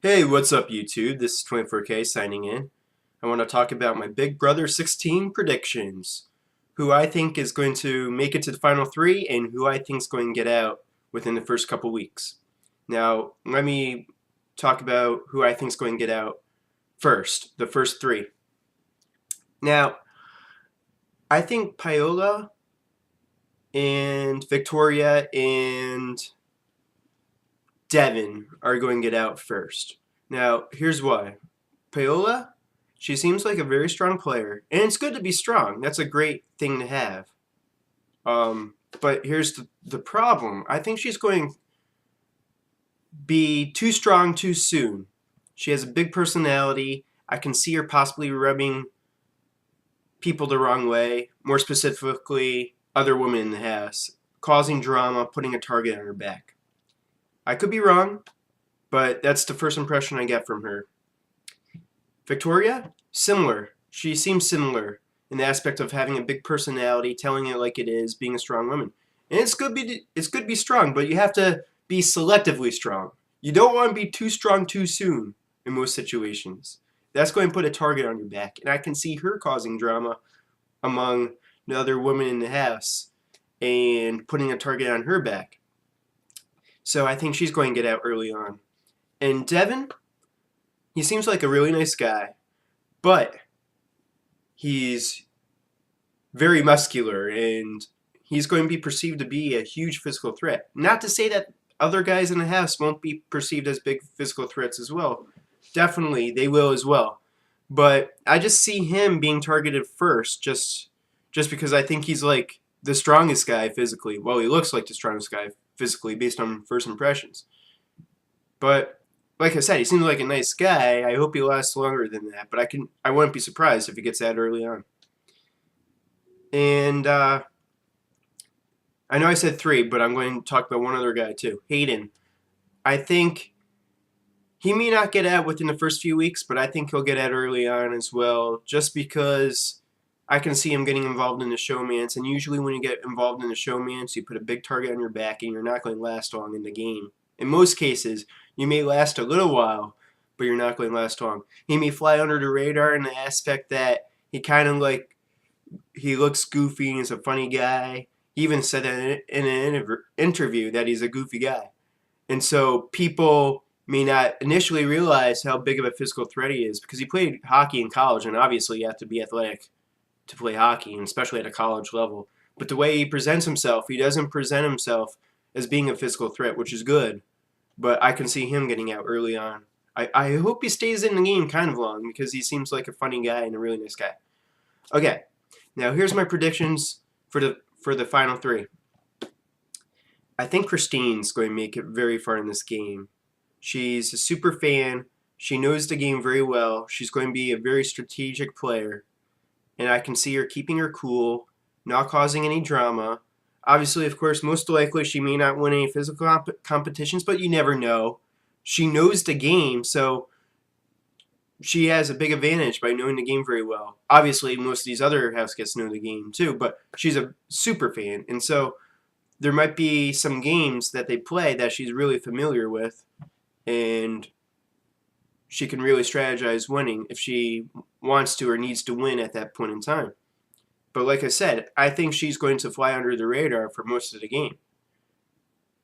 Hey, what's up YouTube? This is 24K signing in. I want to talk about my Big Brother 16 predictions. Who I think is going to make it to the final three and who I think is going to get out within the first couple weeks. Now, let me talk about who I think is going to get out first, the first three. Now, I think Paola and Victoria and Devin are going to get out first. Now, here's why. Paola, she seems like a very strong player, and it's good to be strong. That's a great thing to have. But here's the problem. I think she's going to be too strong too soon. She has a big personality. I can see her possibly rubbing people the wrong way, more specifically other women in the house, causing drama, putting a target on her back. I could be wrong, but that's the first impression I get from her. Victoria, similar. She seems similar in the aspect of having a big personality, telling it like it is, being a strong woman. And it's good to be strong, but you have to be selectively strong. You don't want to be too strong too soon in most situations. That's going to put a target on your back, and I can see her causing drama among the other women in the house and putting a target on her back. So I think she's going to get out early on. And Devin, he seems like a really nice guy, but he's very muscular and he's going to be perceived to be a huge physical threat. Not to say that other guys in the house won't be perceived as big physical threats as well. Definitely, they will as well. But I just see him being targeted first just because I think he's like the strongest guy physically. Well, he looks like the strongest guy physically based on first impressions. But like I said, he seems like a nice guy. I hope he lasts longer than that. But I wouldn't be surprised if he gets that early on. And I know I said three, but I'm going to talk about one other guy too. Hayden. I think he may not get out within the first few weeks, but I think he'll get out early on as well, just because I can see him getting involved in the showmance. And usually when you get involved in the showmance, you put a big target on your back and you're not going to last long in the game. In most cases, you may last a little while, but you're not going to last long. He may fly under the radar in the aspect that he kind of like, he looks goofy and he's a funny guy. He even said that in an interview that he's a goofy guy. And so people may not initially realize how big of a physical threat he is because he played hockey in college, and obviously you have to be athletic to play hockey, and especially at a college level. But the way he presents himself, he doesn't present himself as being a physical threat, which is good. But I can see him getting out early on. I hope he stays in the game kind of long because he seems like a funny guy and a really nice guy. Okay, now here's my predictions for the final three. I think Christine's going to make it very far in this game. She's a super fan. She knows the game very well. She's going to be a very strategic player. And I can see her keeping her cool, not causing any drama. Obviously, of course, most likely she may not win any physical competitions, but you never know. She knows the game, so she has a big advantage by knowing the game very well. Obviously, most of these other house guests know the game too, but she's a super fan. And so there might be some games that they play that she's really familiar with, and she can really strategize winning if she wants to or needs to win at that point in time. But like I said, I think she's going to fly under the radar for most of the game.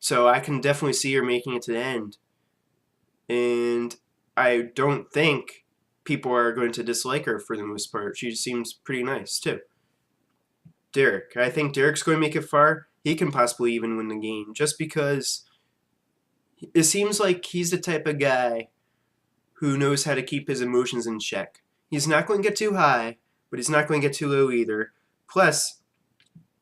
So I can definitely see her making it to the end. And I don't think people are going to dislike her for the most part. She seems pretty nice too. Derrick. I think Derrick's going to make it far. He can possibly even win the game just because it seems like he's the type of guy who knows how to keep his emotions in check. He's not going to get too high, but he's not going to get too low either. Plus,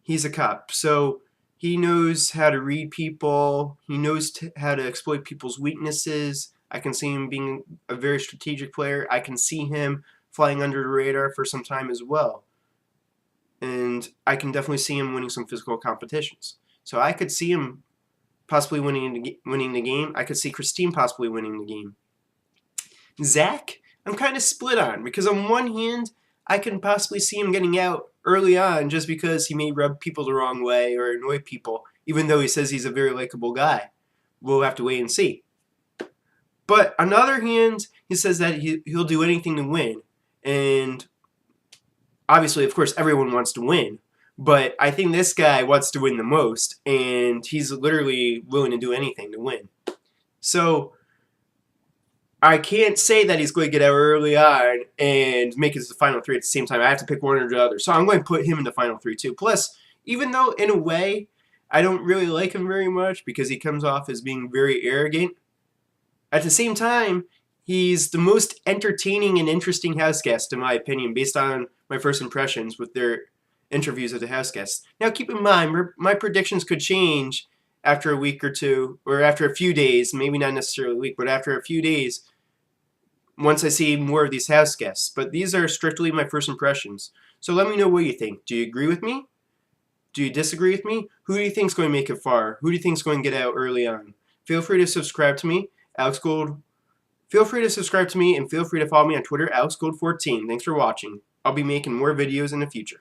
he's a cop, so he knows how to read people. He knows how to exploit people's weaknesses. I can see him being a very strategic player. I can see him flying under the radar for some time as well. And I can definitely see him winning some physical competitions. So I could see him possibly winning the game. I could see Christine possibly winning the game. Zach, I'm kind of split on because on one hand, I can possibly see him getting out early on just because he may rub people the wrong way or annoy people, even though he says he's a very likable guy. We'll have to wait and see. But on the other hand, he says that he'll do anything to win. And obviously, of course, everyone wants to win. But I think this guy wants to win the most, and he's literally willing to do anything to win. So I can't say that he's going to get out early on and make it to the final three at the same time. I have to pick one or the other. So I'm going to put him in the final three too. Plus, even though in a way I don't really like him very much because he comes off as being very arrogant, at the same time, he's the most entertaining and interesting house guest, in my opinion, based on my first impressions with their interviews of the house guests. Now, keep in mind, my predictions could change after a week or two, or after a few days, maybe not necessarily a week, but after a few days, once I see more of these house guests. But these are strictly my first impressions. So let me know what you think. Do you agree with me? Do you disagree with me? Who do you think is going to make it far? Who do you think is going to get out early on? Feel free to subscribe to me, Alex Gold. Feel free to subscribe to me and feel free to follow me on Twitter, AlexGold14. Thanks for watching. I'll be making more videos in the future.